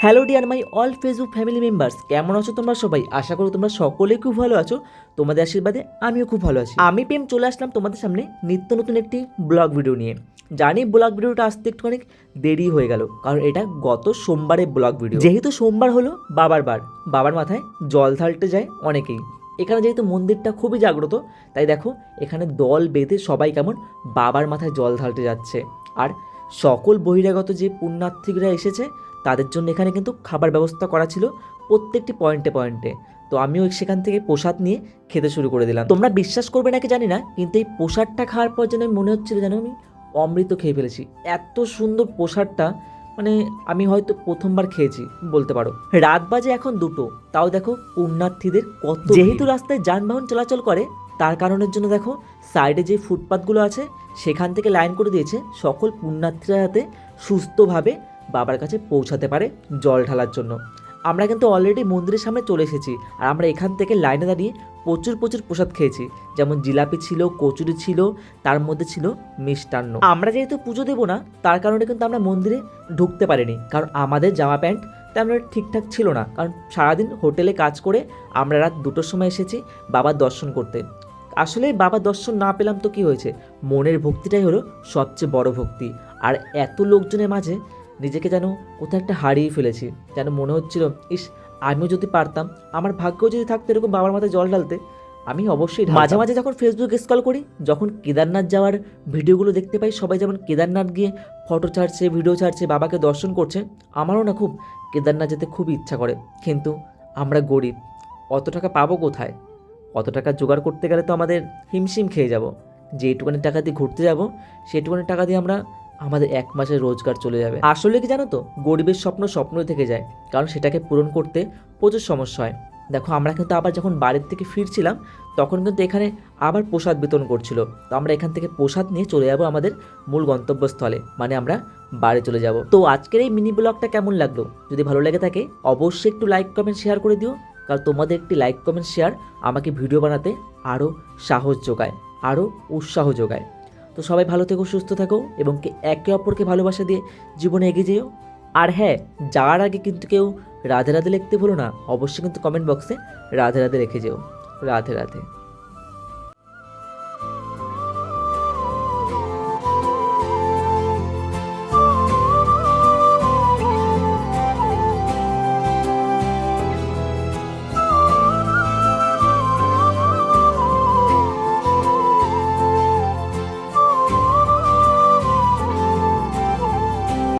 Hello dear my all Facebook family members, কেমন আছো তোমরা সবাই? আশা করি তোমরা সকলেই খুব ভালো আছো। তোমাদের আশীর্বাদে আমিও খুব ভালো আছি। আমি প্রেম চলে আসলাম তোমাদের সামনে নিত্য নতুন একটি ব্লগ ভিডিও নিয়ে। জানি ব্লগ ভিডিওটা আসতে একটু অনেক দেরি হয়ে গেল, কারণ এটা গত সোমবারের ব্লগ ভিডিও। যেহেতু সোমবার হলো বাবার বার, বাবার মাথায় জল ঢালতে যায় অনেকেই। এখানে যেহেতু মন্দিরটা খুবই জাগ্রত, তাই দেখো এখানে দল বেঁধে সবাই কেমন বাবার মাথায় জল ঢালতে যাচ্ছে। আর সকল বহিরাগত যে পুণ্যার্থীরা এসেছে তাদের জন্য এখানে কিন্তু খাবার ব্যবস্থা করা ছিল প্রত্যেকটি পয়েন্টে পয়েন্টে। তো আমিও সেখান থেকে প্রসাদ নিয়ে খেতে শুরু করে দিলাম। তোমরা বিশ্বাস করবে নাকি জানি না, কিন্তু এই প্রসাদটা খাওয়ার পর যেন মনে হচ্ছিল যেন আমি অমৃত খেয়ে ফেলেছি। এত সুন্দর প্রসাদটা, মানে আমি হয়তো প্রথমবার খেয়েছি বলতে পারো। রাত বাজে এখন 2টো, তাও দেখো পুণ্যার্থীদের কত। যেহেতু রাস্তায় যানবাহন চলাচল করে, তার কারণের জন্য দেখো সাইডে যে ফুটপাথগুলো আছে সেখান থেকে লাইন করে দিয়েছে সকল পুণ্যার্থীরা যাতে সুস্থভাবে বাবার কাছে পৌঁছাতে পারে জল ঢালার জন্য। আমরা কিন্তু অলরেডি মন্দিরের সামনে চলে এসেছি, আর আমরা এখান থেকে লাইনে দাঁড়িয়ে প্রচুর প্রসাদ খেয়েছি। যেমন জিলাপি ছিল, কচুরি ছিল, তার মধ্যে ছিল মিষ্টান্ন। আমরা যেহেতু পুজো দেবো না, তার কারণে কিন্তু আমরা মন্দিরে ঢুকতে পারিনি, কারণ আমাদের জামা প্যান্ট তেমন ঠিকঠাক ছিল না। কারণ সারাদিন হোটেলে কাজ করে আমরা রাত 2টোর সময় এসেছি বাবার দর্শন করতে। আসলে বাবার দর্শন না পেলাম তো কি হয়েছে, মনের ভক্তিটাই হলো সবচেয়ে বড় ভক্তি। আর এত লোকজনের মাঝে নিজেকে যেন কোথাও একটা হারিয়ে ফেলেছি, যেন মনে হচ্ছিল ইস, আমিও যদি পারতাম, আমার ভাগ্যও যদি থাকতো এরকম বাবার মাথায় জল ঢালতে, আমি অবশ্যই। মাঝে মাঝে যখন ফেসবুক স্ক্রল করি, যখন কেদারনাথ যাওয়ার ভিডিওগুলো দেখতে পাই, সবাই যেমন কেদারনাথ গিয়ে ফটো ছাড়ছে, ভিডিও ছাড়ছে, বাবাকে দর্শন করছে, আমারও না খুব কেদারনাথ যেতে খুবই ইচ্ছা করে। কিন্তু আমরা গরিব, অত টাকা পাবো কোথায়? অত টাকা জোগাড় করতে গেলে তো আমাদের হিমশিম খেয়ে যাব। যেটুকুনি টাকা দিয়ে ঘুরতে যাব, সেটুকুনি টাকা দিয়ে আমাদের 1 মাসের রোজগার চলে যাবে। আসলে কি জানো তো, গরিবের স্বপ্নই থেকে যায়, কারণ সেটাকে পূরণ করতে প্রচুর সমস্যা হয়। দেখো আমরা কিন্তু আবার যখন বাড়ির থেকে ফিরছিলাম, তখন কিন্তু এখানে আবার প্রসাদ বিতরণ করছিল। তো আমরা এখান থেকে প্রসাদ নিয়ে চলে যাব আমাদের মূল গন্তব্যস্থলে, মানে আমরা বাড়ি চলে যাব। তো আজকের এই মিনি ব্লগটা কেমন লাগলো? যদি ভালো লেগে থাকে অবশ্যই একটু লাইক কমেন্ট শেয়ার করে দিও, কারণ তোমাদের একটি লাইক কমেন্ট শেয়ার আমাকে ভিডিও বানাতে আরও সাহস যোগায়, আরও উৎসাহ যোগায়। তো সবাই ভালো থেকো, সুস্থ থাকো, এবং একে অপরকে ভালোবাসা দিয়ে জীবনে এগিয়ে যেও। আর হ্যাঁ, যাওয়ার আগে কিন্তু কেউ রাধে রাধে লিখতে ভুলো না, অবশ্যই কিন্তু কমেন্ট বক্সে রাধে রাধে রেখে যেও। রাধে রাধে।